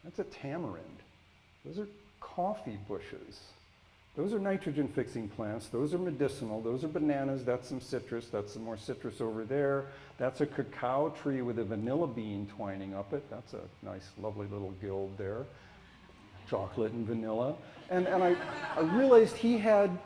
That's a tamarind. Those are coffee bushes. Those are nitrogen fixing plants. Those are medicinal. Those are bananas. That's some citrus. That's some more citrus over there. That's a cacao tree with a vanilla bean twining up it. That's a nice, lovely little guild there. Chocolate and vanilla. And I realized he had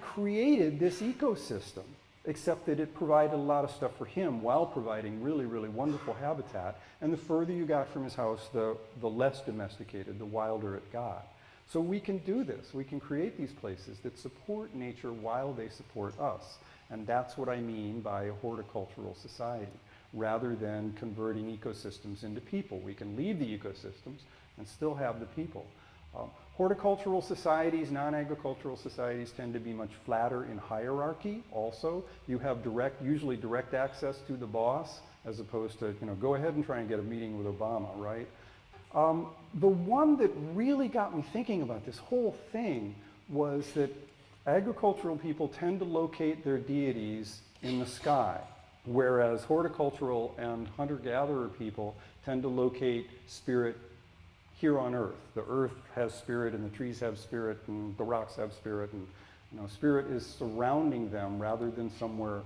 created this ecosystem, except that it provided a lot of stuff for him while providing really, really wonderful habitat. And the further you got from his house, the less domesticated, the wilder it got. So we can do this. We can create these places that support nature while they support us. And that's what I mean by a horticultural society. Rather than converting ecosystems into people, we can leave the ecosystems and still have the people. Horticultural societies, non-agricultural societies tend to be much flatter in hierarchy also. You have usually direct access to the boss, as opposed to, go ahead and try and get a meeting with Obama, right? The one that really got me thinking about this whole thing was that agricultural people tend to locate their deities in the sky, whereas horticultural and hunter-gatherer people tend to locate spirit here on Earth. The Earth has spirit, and the trees have spirit, and the rocks have spirit, and spirit is surrounding them rather than somewhere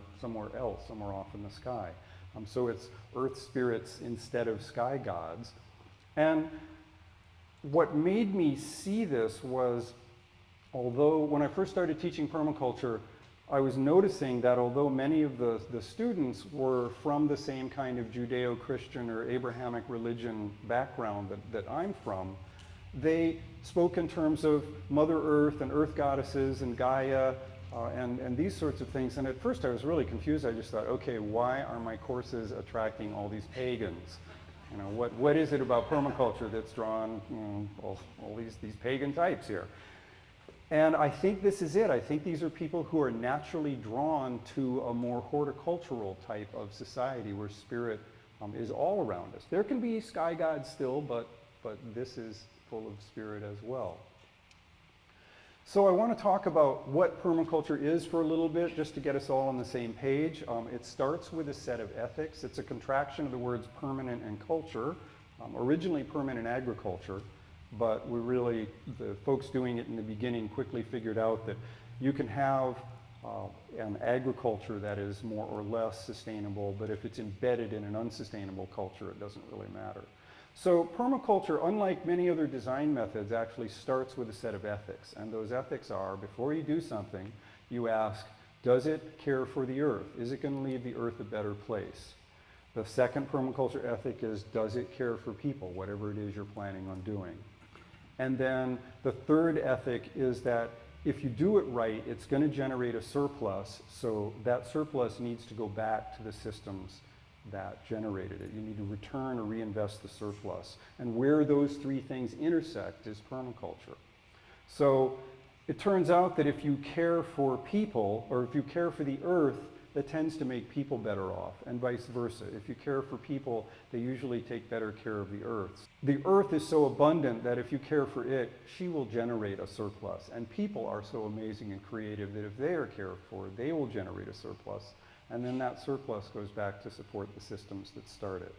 else, somewhere off in the sky. So it's Earth spirits instead of sky gods. And what made me see this was, although when I first started teaching permaculture, I was noticing that although many of the students were from the same kind of Judeo-Christian or Abrahamic religion background that I'm from, they spoke in terms of Mother Earth and Earth goddesses and Gaia and these sorts of things. And at first I was really confused. I just thought, okay, why are my courses attracting all these pagans? What is it about permaculture that's drawn all these pagan types here? And I think this is it. I think these are people who are naturally drawn to a more horticultural type of society where spirit is all around us. There can be sky gods still, but this is full of spirit as well. So I want to talk about what permaculture is for a little bit, just to get us all on the same page. It starts with a set of ethics. It's a contraction of the words permanent and culture, originally permanent agriculture. But the folks doing it in the beginning quickly figured out that you can have an agriculture that is more or less sustainable, but if it's embedded in an unsustainable culture, it doesn't really matter. So permaculture, unlike many other design methods, actually starts with a set of ethics. And those ethics are, before you do something, you ask, does it care for the earth? Is it going to leave the earth a better place? The second permaculture ethic is, does it care for people, whatever it is you're planning on doing? And then the third ethic is that if you do it right, it's going to generate a surplus, so that surplus needs to go back to the systems that generated it. You need to return or reinvest the surplus. And where those three things intersect is permaculture. So It turns out that if you care for people, or if you care for the earth, that tends to make people better off, and vice versa. If you care for people, they usually take better care of the earth. The earth is so abundant that if you care for it, she will generate a surplus. And people are so amazing and creative that if they are cared for, they will generate a surplus. And then that surplus goes back to support the systems that started.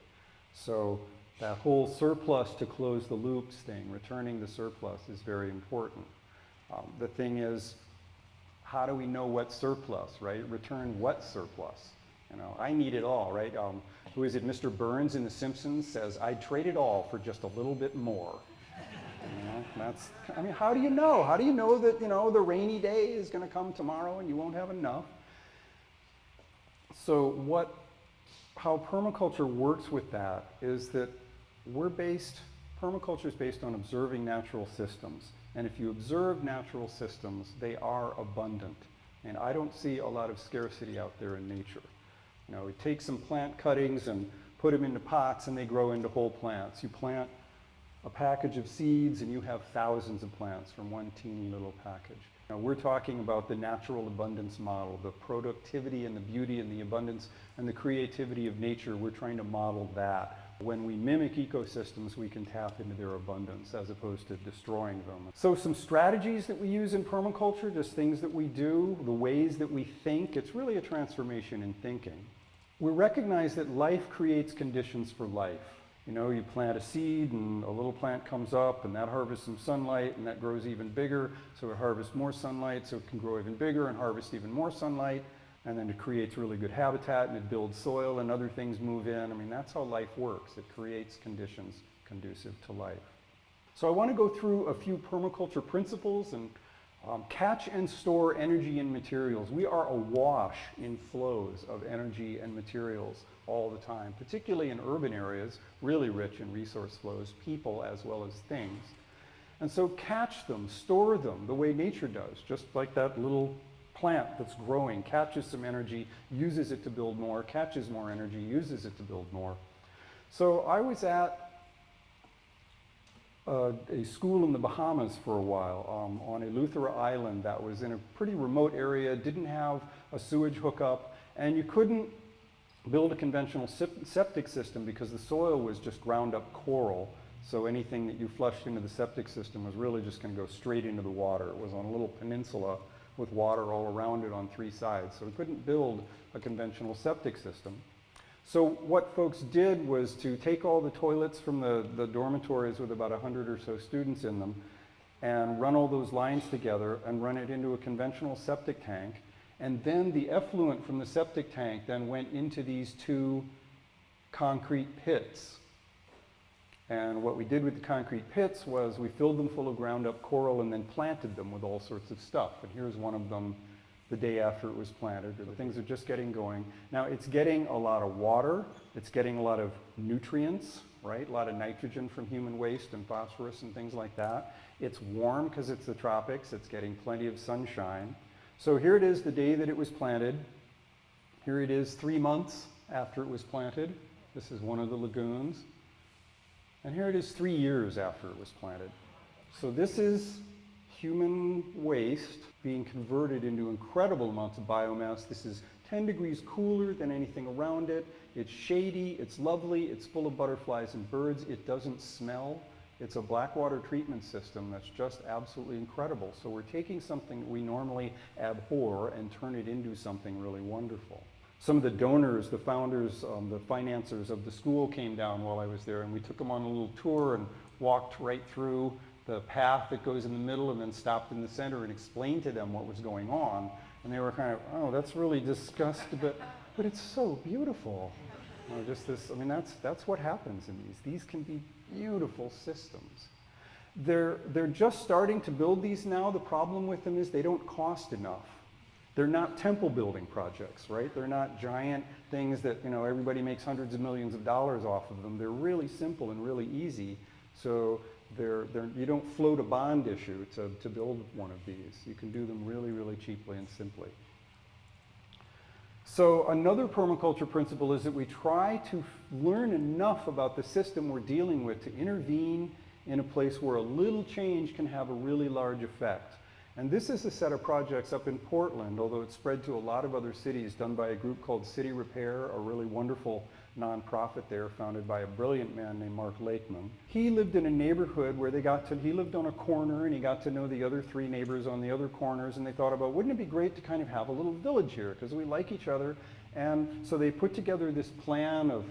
So that whole surplus to close the loops thing, returning the surplus, is very important. The thing is, how do we know what surplus, right? Return what surplus? You know, I need it all, right? Who is it? Mr. Burns in The Simpsons says, "I'd trade it all for just a little bit more." You know, that's, I mean, how do you know? How do you know that, you know, the rainy day is going to come tomorrow and you won't have enough? So how permaculture works with that is that permaculture is based on observing natural systems. And if you observe natural systems, they are abundant. And I don't see a lot of scarcity out there in nature. You know, we take some plant cuttings and put them into pots and they grow into whole plants. You plant a package of seeds and you have thousands of plants from one teeny little package. Now, we're talking about the natural abundance model, the productivity and the beauty and the abundance and the creativity of nature. We're trying to model that. When we mimic ecosystems, we can tap into their abundance as opposed to destroying them. So some strategies that we use in permaculture, just things that we do, the ways that we think, it's really a transformation in thinking. We recognize that life creates conditions for life. You know, you plant a seed and a little plant comes up and that harvests some sunlight and that grows even bigger, so it harvests more sunlight so it can grow even bigger and harvest even more sunlight. And then it creates really good habitat and it builds soil and other things move in. I mean, that's how life works. It creates conditions conducive to life. So I want to go through a few permaculture principles and catch and store energy and materials. We are awash in flows of energy and materials all the time, particularly in urban areas, really rich in resource flows, people as well as things. And so catch them, store them the way nature does, just like that little plant that's growing, catches some energy, uses it to build more, catches more energy, uses it to build more. So I was at a school in the Bahamas for a while, on Eleuthera Island that was in a pretty remote area, didn't have a sewage hookup, and you couldn't build a conventional septic system because the soil was just ground up coral. So anything that you flushed into the septic system was really just going to go straight into the water. It was on a little peninsula with water all around it on three sides. So we couldn't build a conventional septic system. So what folks did was to take all the toilets from the dormitories with about 100 or so students in them and run all those lines together and run it into a conventional septic tank. And then the effluent from the septic tank then went into these two concrete pits. And what we did with the concrete pits was we filled them full of ground up coral and then planted them with all sorts of stuff. And here's one of them the day after it was planted. The things are just getting going. Now it's getting a lot of water, it's getting a lot of nutrients, right? A lot of nitrogen from human waste and phosphorus and things like that. It's warm because it's the tropics, it's getting plenty of sunshine. So here it is the day that it was planted. Here it is 3 months after it was planted. This is one of the lagoons. And here it is 3 years after it was planted. So this is human waste being converted into incredible amounts of biomass. This is 10 degrees cooler than anything around it. It's shady, it's lovely, it's full of butterflies and birds. It doesn't smell. It's a blackwater treatment system that's just absolutely incredible. So we're taking something that we normally abhor and turn it into something really wonderful. Some of the donors, the founders, the financiers of the school came down while I was there, and we took them on a little tour and walked right through the path that goes in the middle and then stopped in the center and explained to them what was going on. And they were kind of, oh, that's really disgusting, but it's so beautiful. You know, just this, I mean, that's what happens in these. These can be beautiful systems. They're just starting to build these now. The problem with them is they don't cost enough. They're not temple building projects, right? They're not giant things that, you know, everybody makes hundreds of millions of dollars off of them. They're really simple and really easy. So you don't float a bond issue to build one of these. You can do them really, really cheaply and simply. So another permaculture principle is that we try to learn enough about the system we're dealing with to intervene in a place where a little change can have a really large effect. And this is a set of projects up in Portland, although it's spread to a lot of other cities, done by a group called City Repair, a really wonderful nonprofit there founded by a brilliant man named Mark Lakeman. He lived in a neighborhood where he lived on a corner and he got to know the other 3 neighbors on the other corners, and they thought about, wouldn't it be great to kind of have a little village here because we like each other. And so they put together this plan of,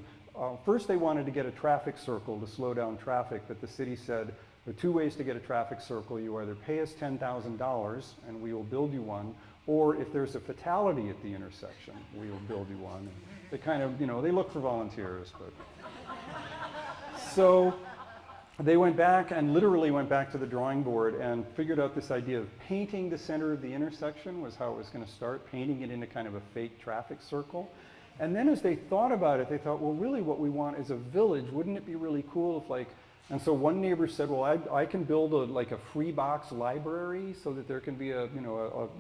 first they wanted to get a traffic circle to slow down traffic, but the city said, there are 2 ways to get a traffic circle. You either pay us $10,000 and we will build you one, or if there's a fatality at the intersection, we will build you one. And they kind of, they look for volunteers. But so they went back and literally went back to the drawing board and figured out this idea of painting the center of the intersection was how it was going to start, painting it into kind of a fake traffic circle. And then as they thought about it, they thought, well, really what we want is a village. Wouldn't it be really cool if and so one neighbor said, well, I can build a free box library so that there can be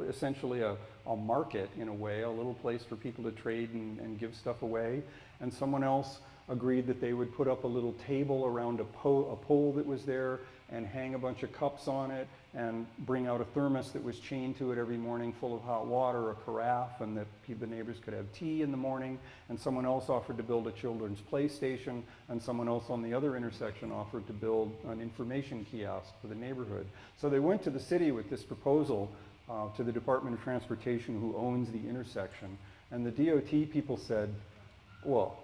essentially a market in a way, a little place for people to trade and give stuff away. And someone else agreed that they would put up a little table around a pole that was there and hang a bunch of cups on it and bring out a thermos that was chained to it every morning full of hot water, a carafe, and that the neighbors could have tea in the morning. And someone else offered to build a children's play station, and someone else on the other intersection offered to build an information kiosk for the neighborhood. So they went to the city with this proposal to the Department of Transportation, who owns the intersection. And the DOT people said, well,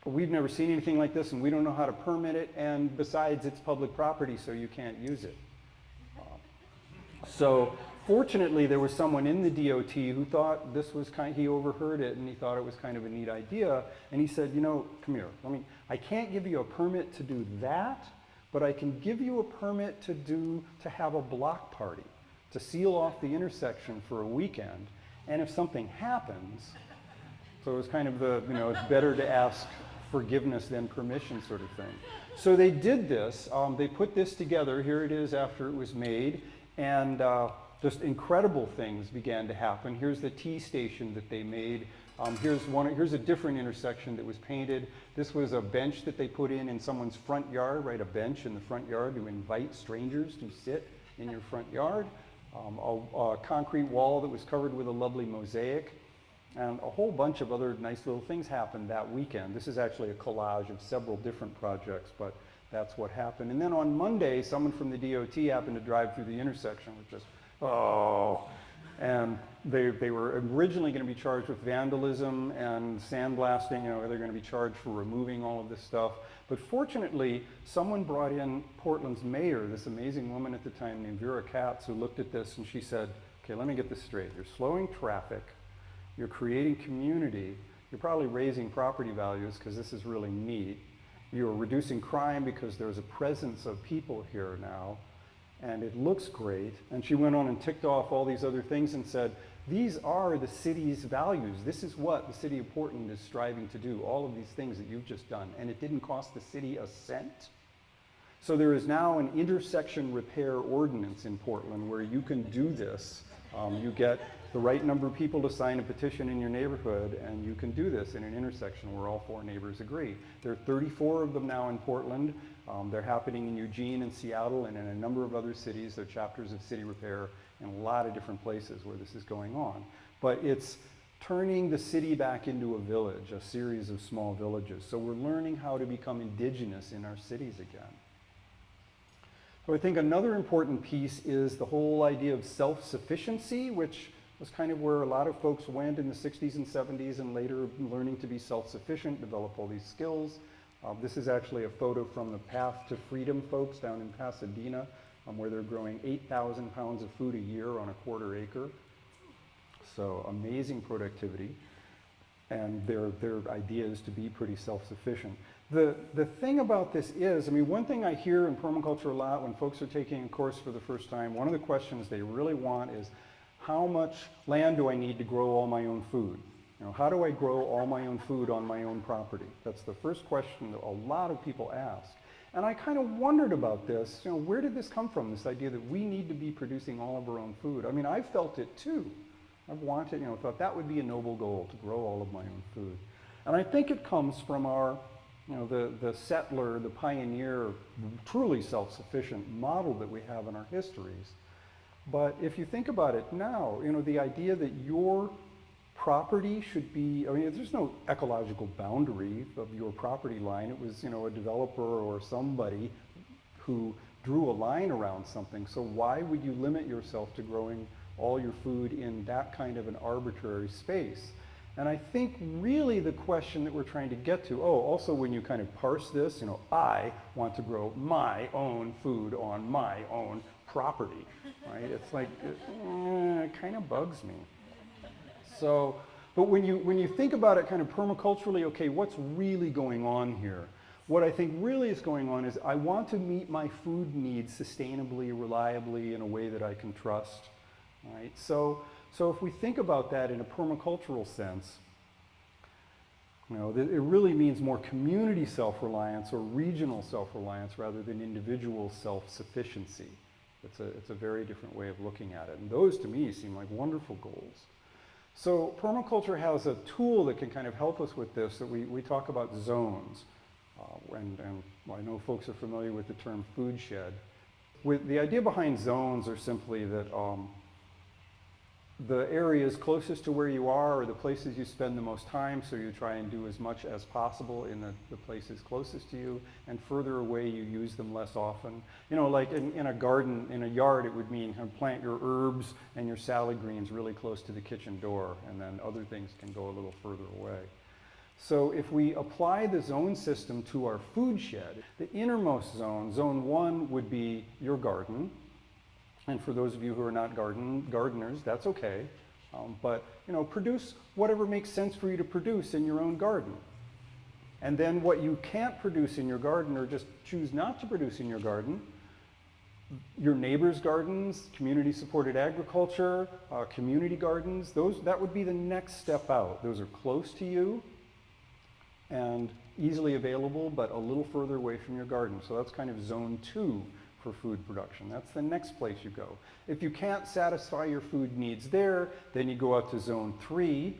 we've never seen anything like this and we don't know how to permit it, and besides it's public property so you can't use it. So fortunately there was someone in the DOT who thought this was he overheard it and he thought it was kind of a neat idea, and he said, come here, I can't give you a permit to do that, but I can give you a permit to have a block party, to seal off the intersection for a weekend, and if something happens, so it was kind of it's better to ask forgiveness than permission sort of thing. So they did this, they put this together, here it is after it was made, and just incredible things began to happen. Here's the T station that they made. Here's a different intersection that was painted. This was a bench that they put in someone's front yard, right? A bench in the front yard to invite strangers to sit in your front yard. A concrete wall that was covered with a lovely mosaic. And a whole bunch of other nice little things happened that weekend. This is actually a collage of several different projects, but that's what happened. And then on Monday, someone from the DOT happened to drive through the intersection, which just, and they were originally going to be charged with vandalism and sandblasting. They're going to be charged for removing all of this stuff. But fortunately, someone brought in Portland's mayor, this amazing woman at the time named Vera Katz, who looked at this and she said, okay, let me get this straight. You're slowing traffic, you're creating community, you're probably raising property values because this is really neat. You're reducing crime because there's a presence of people here now, and it looks great. And she went on and ticked off all these other things and said, these are the city's values. This is what the city of Portland is striving to do, all of these things that you've just done. And it didn't cost the city a cent. So there is now an intersection repair ordinance in Portland where you can do this. You get the right number of people to sign a petition in your neighborhood, and you can do this in an intersection where all 4 neighbors agree. There are 34 of them now in Portland. They're happening in Eugene and Seattle and in a number of other cities. They're chapters of City Repair in a lot of different places where this is going on. But it's turning the city back into a village, a series of small villages. So we're learning how to become indigenous in our cities again. So I think another important piece is the whole idea of self-sufficiency, which was kind of where a lot of folks went in the 60s and 70s and later learning to be self-sufficient, develop all these skills. This is actually a photo from the Path to Freedom folks down in Pasadena, where they're growing 8,000 pounds of food a year on a 1/4 acre. So amazing productivity. And their idea is to be pretty self-sufficient. The thing about this is, one thing I hear in permaculture a lot when folks are taking a course for the first time, one of the questions they really want is, how much land do I need to grow all my own food? How do I grow all my own food on my own property? That's the first question that a lot of people ask. And I kind of wondered about this, where did this come from, this idea that we need to be producing all of our own food? I felt it too. I've wanted, thought that would be a noble goal, to grow all of my own food. And I think it comes from our, the settler, the pioneer, truly self-sufficient model that we have in our histories. But if you think about it now, the idea that your property should be, there's no ecological boundary of your property line. It was, a developer or somebody who drew a line around something. So why would you limit yourself to growing all your food in that kind of an arbitrary space? And I think really the question that we're trying to get to, also when you kind of parse this, I want to grow my own food on my own property, right? It's like, it kind of bugs me. So, but when you think about it kind of permaculturally, okay, what's really going on here? What I think really is going on is I want to meet my food needs sustainably, reliably, in a way that I can trust, right? So if we think about that in a permacultural sense, it really means more community self-reliance or regional self-reliance rather than individual self-sufficiency. It's a very different way of looking at it. And those, to me, seem like wonderful goals. So permaculture has a tool that can kind of help us with this, that we talk about zones. And I know folks are familiar with the term food shed. The idea behind zones are simply that the areas closest to where you are the places you spend the most time, so you try and do as much as possible in the places closest to you, and further away you use them less often. Like in a garden, in a yard, it would mean plant your herbs and your salad greens really close to the kitchen door, and then other things can go a little further away. So if we apply the zone system to our food shed, the innermost zone, zone 1, would be your garden. And for those of you who are not gardeners, that's okay. But produce whatever makes sense for you to produce in your own garden. And then what you can't produce in your garden, or just choose not to produce in your garden, your neighbors' gardens, community-supported agriculture, community gardens, that would be the next step out. Those are close to you and easily available, but a little further away from your garden. So that's kind of zone 2 for food production. That's the next place you go. If you can't satisfy your food needs there, then you go out to zone 3,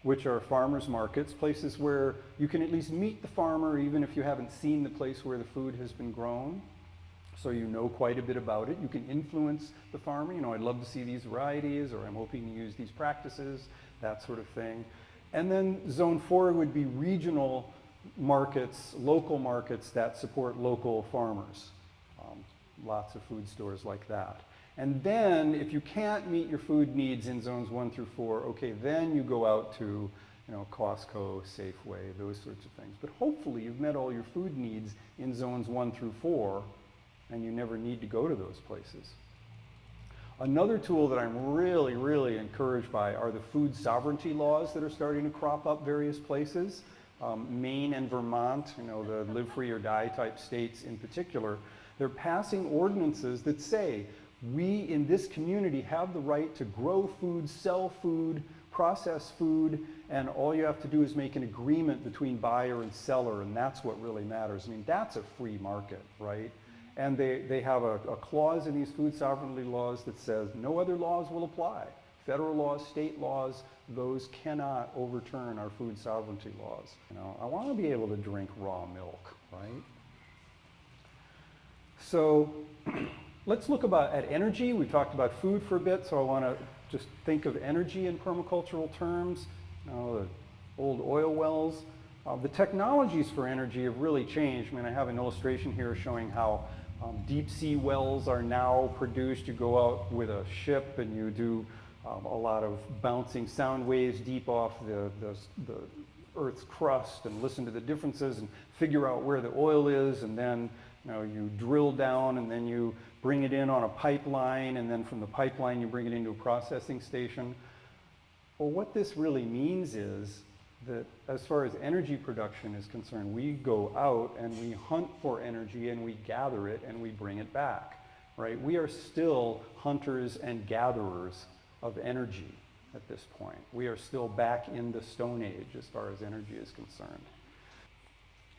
which are farmers markets, places where you can at least meet the farmer even if you haven't seen the place where the food has been grown. So you know quite a bit about it. You can influence the farmer. I'd love to see these varieties, or I'm hoping to use these practices, that sort of thing. And then zone 4 would be regional markets, local markets that support local farmers. Lots of food stores like that. And then if you can't meet your food needs in zones 1 through 4, okay, then you go out to Costco, Safeway, those sorts of things. But hopefully you've met all your food needs in zones 1 through 4, and you never need to go to those places. Another tool that I'm really, really encouraged by are the food sovereignty laws that are starting to crop up various places. Maine and Vermont, the live free or die type states in particular, they're passing ordinances that say, we in this community have the right to grow food, sell food, process food, and all you have to do is make an agreement between buyer and seller, and that's what really matters. That's a free market, right? And they have a clause in these food sovereignty laws that says no other laws will apply. Federal laws, state laws, those cannot overturn our food sovereignty laws. I want to be able to drink raw milk, right? So let's look at energy. We talked about food for a bit, so I want to just think of energy in permacultural terms. The old oil wells. The technologies for energy have really changed. I have an illustration here showing how deep sea wells are now produced. You go out with a ship and you do a lot of bouncing sound waves deep off the Earth's crust and listen to the differences and figure out where the oil is, and then you drill down and then you bring it in on a pipeline, and then from the pipeline you bring it into a processing station. Well, what this really means is that as far as energy production is concerned, we go out and we hunt for energy and we gather it and we bring it back, right? We are still hunters and gatherers of energy at this point. We are still back in the Stone Age as far as energy is concerned.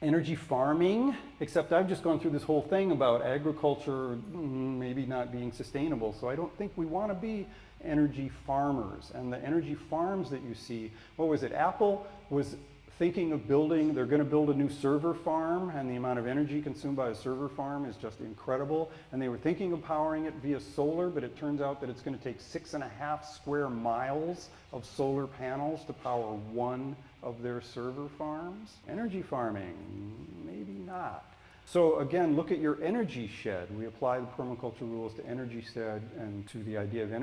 Energy farming, except I've just gone through this whole thing about agriculture maybe not being sustainable, so I don't think we want to be energy farmers. And the energy farms that you see, what was it? Apple was thinking of building, they're going to build a new server farm, and the amount of energy consumed by a server farm is just incredible. And they were thinking of powering it via solar, but it turns out that it's going to take 6.5 square miles of solar panels to power one of their server farms. Energy farming, maybe not. So again, look at your energy shed. We apply the permaculture rules to energy shed and to the idea of energy